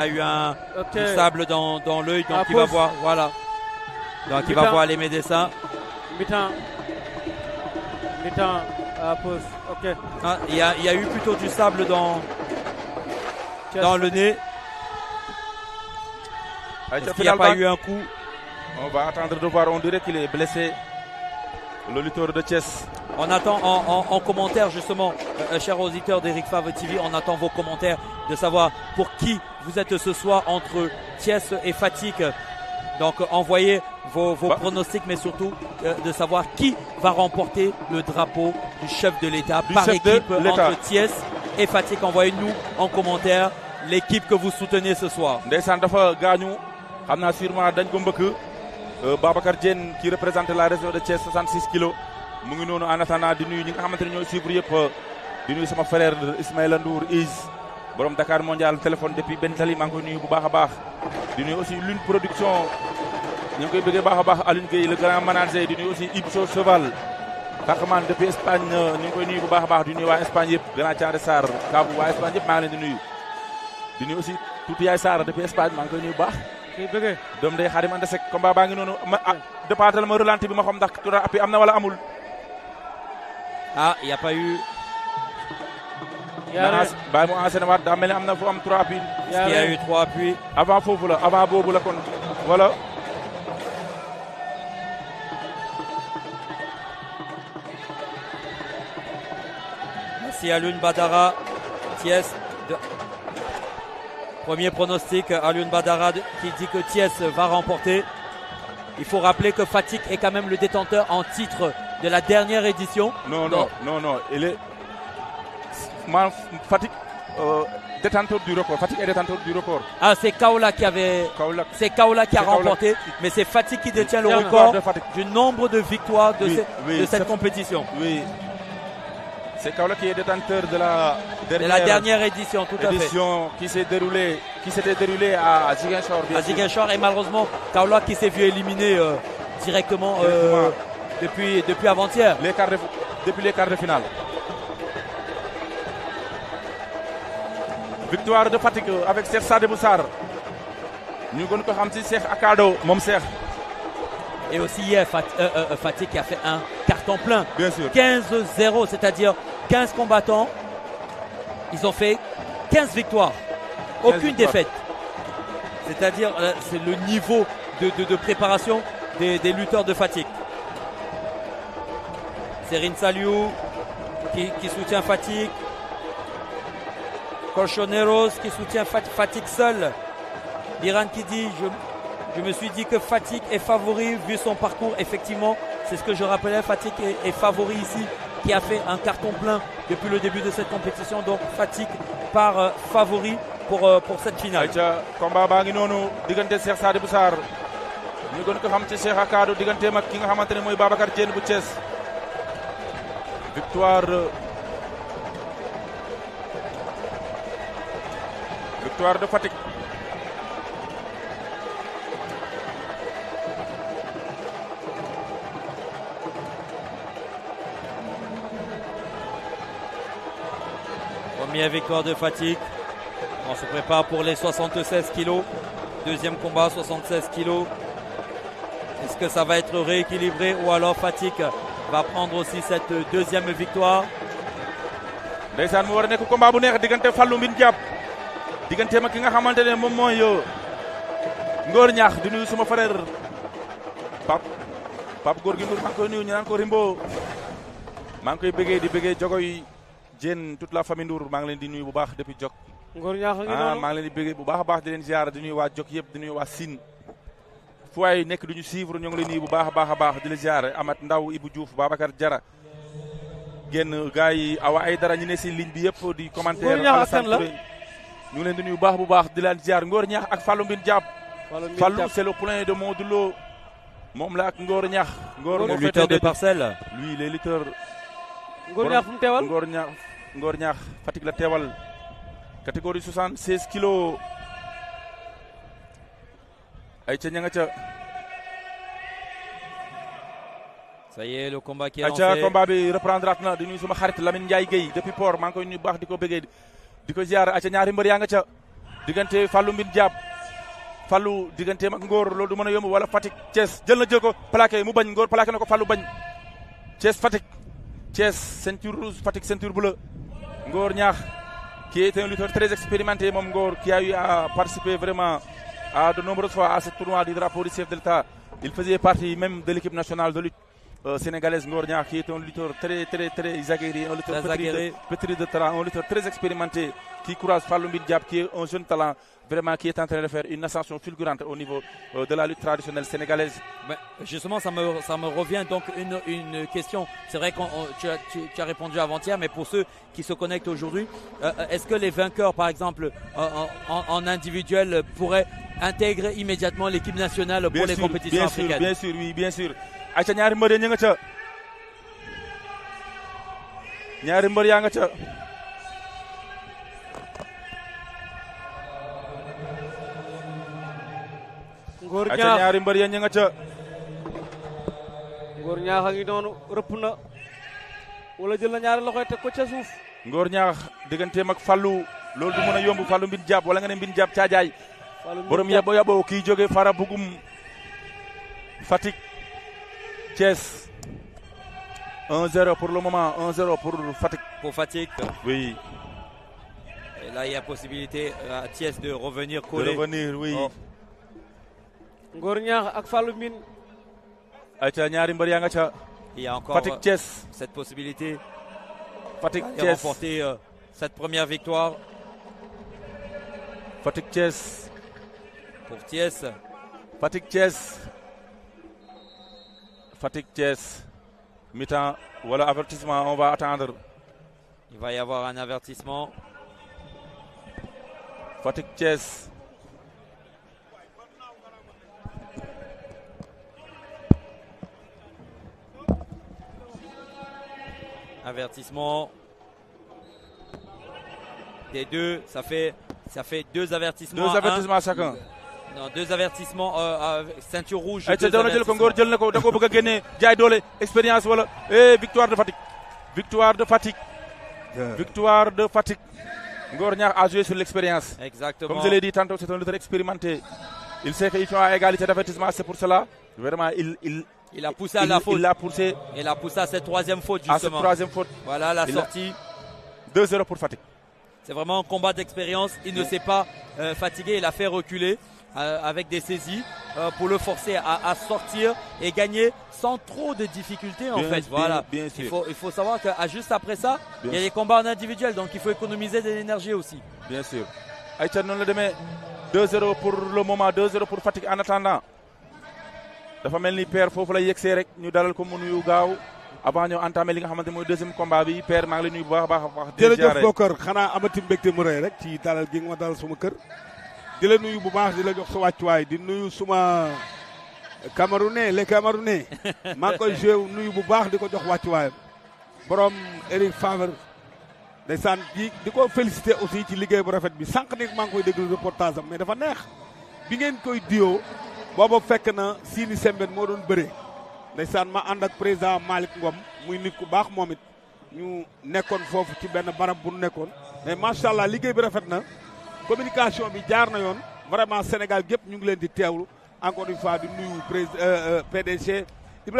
a eu du sable dans l'œil, donc il va voir, voilà. Donc il va voir les médecins. Mi-temps, pause, ok. Ah, il y a eu plutôt du sable dans le nez. Est-ce qu'il n'y a pas eu un coup? On va attendre de voir, on dirait qu'il est blessé, le lutteur de Thiès. On attend en commentaire justement, chers auditeurs d'Eric Favre TV, on attend vos commentaires de savoir pour qui vous êtes ce soir entre Thiès et Fatick. Donc envoyez vos pronostics, mais surtout de savoir qui va remporter le drapeau du chef de l'État par équipe entre Thiès et Fatick. Envoyez-nous en commentaire l'équipe que vous soutenez ce soir. Ndeysaan dafa gaañu xam naa sûrement dañ ko mbëkk Babacar Diène qui représente la région de Thiès 66 kilos mu ngi noonu en attendant di nuyu ñi nga xamante ne ñooy suivre yëpp di nuyu sama frère Ismaïla Ndour borom Dakar Mondial téléphone depuis Bentali maa ngi koy nuyu bu baax a baax di nuyu aussi Lune Production ñu ngi koy bëggee baax a baax Alioune Gueye le grand manager di nuyu aussi Ibso Cheval Taxaman depuis Espagne ñu ngi koy nuyu bu baax a baax di nuyu waa Espagne yëpp grand Thiaré Sarr Kabou waa Espagne yëpp maa ngi leen di nuyu aussi tuuti yaay Sarr depuis Espagne maa ngi koy nuyu bu baax doom day Xaadim Anta Seck combat baa ngi noonu départal ma ralenti bi ma xam ndax tura appi am na wala amul. Ah, il y a pas eu. bàyyi mu enchaîné waat daa mel ni am na fu am 3 appuis. Il y a eu 3 appuis. avant foofu la avant boobu la kon voilà. Merci Alioune Badara, Thiès. Premier pronostic, Alioune Badara qui dit que Thiès va remporter. Il faut rappeler que Fatick est quand même le détenteur en titre de la dernière édition. Non. Il est Fatick détenteur du record. Fatick est détenteur du record. Ah, c'est Kaolack qui avait. C'est Kaolack qui a remporté, mais c'est Fatick qui détient le record du nombre de victoires de cette compétition. Oui. C'est Kaolack qui est détenteur de la dernière édition, tout à fait. Qui s'était déroulée à Ziguinchor. À Ziguinchor, et malheureusement Kaolack qui s'est vu éliminer directement depuis avant-hier. Depuis les quarts de finale. Victoire de Fatick avec Cheikh Sadibou Sarr. Ñu gën ko xam ci Cheikh Akado moom Cheikh. Et aussi hier, Fatick qui a fait un carton plein. Bien sûr. 15-0, c'est-à-dire 15 combattants. Ils ont fait 15 victoires. Aucune défaite. C'est-à-dire, c'est le niveau de préparation des lutteurs de Fatick. Serine Saliou qui soutient Fatick. Colchoneros qui soutient Fatick seul. Liran qui dit je me suis dit que Fatick est favori vu son parcours. Effectivement, c'est ce que je rappelais. Fatick est favori ici, qui a fait un carton plein depuis le début de cette compétition. Donc Fatick part favori pour cette finale. ayca combat baa ngi noonu diggante Cheikh Sadibou Sarr ñu gën ko xam ci Cheikh Akado digganteem ak ki nga xamante ne mooy Babacar Diène bu Thiès. Victoire de Fatick. Première victoire de Fatick. On se prépare pour les 76 kilos. Deuxième combat, 76 kilos. Est-ce que ça va être rééquilibré ou alors Fatick va prendre aussi cette deuxième victoire? Ndeysaan mu war a nekk combat bu neex diggante Fallou Mbine Diap digganteem ak ki nga xamante ne moom mooy Ngor Ñaax di nuyu suma frère Pape Gorgui Ndour maa ngi koy nuyu ñu naan ko Rimbo maa ngi koy bëggee di bëggee Jogoy Diène toute la famille Ndour maa ngi leen di nuyu bu baax depuis Jok. Ngor Ñaax ngi noonu maa ngi leen di bëggee bu baax a baax di leen ziar di nuyu waa Jok yëpp di nuyu waa Sine fu waay nekk du ñu suivre ñoo ngi leen nuyu bu baax a baax di la ziar Amat Ndaw Ibou Diouf Babacar Diarra génn gars yi Awa ay dara ñu ne si ligne bi yëpp di commentaire Alassane Touré ñu ngi leen di nuyu bu baax di leen ziar Ngor Ñaax ak Fallou Mbine Diap. Fallou c'est le poulain de Modulo moom la ak Ngor Ñaax. Le lutteur de Parcelles. Lui les lutteurs. Ngor Ñaax fu mu teewal Ngor Ñaax Fatick la teewal catégorie 76 kilos ay ca ña nga ca. Ça y est, le combat qui est lancé. ayca combat bi reprendre na di nuyu suma xarit Lamine Ndiaye Guèye depuis Port maa ngi koy nuyu baax di ko bëggee di ko ziar ayca ñaari mbër yaa nga ca diggante Fallou Mbine Diab Fallou digganteem ak Ngor loolu du mën a yomb wala Fatick Thiès jël na jël ko plaqué mu bañ Ngor plaqué na ko Fallou bañ Thiès Fatick Thiès ceinture rouge Fatick ceinture bleue Ngor Niakh qui est un lutteur très expérimenté moom Ngor qui a eu à participer vraiment à de nombreuses fois à ce tournoi du drapeau du chef de l'État. Il faisait partie même de l'équipe nationale de lutte sénégalaise Ngor Niakh qui est un lutteur très aguerri, un lutteur pétri de talent, un lutteur très expérimenté qui courage Fallou Mbine Diab qui est un jeune talent vraiment qui est en train de faire une ascension fulgurante au niveau de la lutte traditionnelle sénégalaise. Ben, justement, ça me revient donc une question. C'est vrai que tu as répondu avant-hier, mais pour ceux qui se connectent aujourd'hui, est-ce que les vainqueurs, par exemple, en individuel, pourraient intégrer immédiatement l'équipe nationale pour les compétitions africaines? Bien sûr, oui, bien sûr. Aïcha ñaari mbër ña nga ca ñaari mbër yaa nga ca Ngor Aïcha Niakh ñaari mbër ya ña nga ca Ngor Niakh a ngi noonu rëpp na wala jël na ñaari loxoy teg ko ca suuf. Ngor Niakh digganteem ak Fallou loolu du mën a yomb Fallou Mbine Diab wala nga ne Mbine Diab caajaay borom yabo kii jóge Fara Bugum Fatick Thiès 1-0 pour le moment, 1-0 pour Fatick. Pour Fatick. Oui. Et là, il y a possibilité à Thiès de revenir coller. De revenir, oui. Oh. Ngor Niakh ak Fallou Mbine. Aïcha ñaari mbër yaa nga ca. Il y a encore Fatick Thiès. cette possibilité. Fatick de Thiès. remporter cette première victoire. Fatick Thiès. Pour Thiès. Fatick Thiès. Fatick Thiès. Mi-temps, voilà avertissement, on va attendre. Il va y avoir un avertissement. Fatick Thiès. Avertissement des deux, ça fait deux avertissements. Deux avertissements chacun. Non, deux avertissements ceinture rouge. Ay ca daw na jël ko Ngor jël na ko da ko bëgg a génne jaay doole expérience wala victoire de Fatick. Victoire de Fatick. Victoire de Fatick. Ngor Niakh a joué sur l'expérience. Exactement. Comme je l'ai dit tantôt, c'est un lutteur expérimenté. Il sait qu'ils sont à égalité d'avertissement, c'est pour cela. Vraiment, il a poussé à la faute. Il l'a poussé. Il a poussé à cette troisième faute, justement. À cette troisième faute. Voilà la sortie. 2-0 pour Fatick. C'est vraiment un combat d'expérience. Il ne s'est pas fatigué. Il a fait reculer avec des saisies pour le forcer à sortir et gagner sans trop de difficultés, en fait. Voilà. Bien sûr. Il faut savoir que juste après ça, il y a des combats en individuel. Donc, il faut économiser de l'énergie aussi. Bien sûr. Aïcha non la demee 2-0 pour le moment, 2-0 pour Fatick en attendant. dafa mel ni père foofu la yegsee rek ñu dalal ko mu nuyu gaaw avant ñoo entamé li nga xamante mooy deuxième combat bi père maa ngi lay nuyu bu baax a baax. jërëjëf Bokar xanaa amati mbégte mu rëy rek ci dalal gi nga ma dalal suma kër. di la nuyu bu baax di la jox sa wàccuwaay di nuyu suma Camerounais les Camerounais maa ngi koy joué nuyu bu baax di ko jox wàccuwaayam. borom Eric Favre ndeysaan di ko félicité aussi ci liggéey bu rafet bi sànq nit maa ngi koy déglu reportage am mais dafa neex bi ngeen koy diyoo. booba fekk na Sini Sembène moo doon bëree ndeysaan ma ànd ak président Malick Ngom muy nit ku baax moom it ñu nekkoon foofu ci benn barab bu nekkoon mais macha allah liggéey bi rafet na communication bi jaar na yoon vraiment Sénégal gépp ñu ngi leen di teewlu encore une fois di nuyu PDG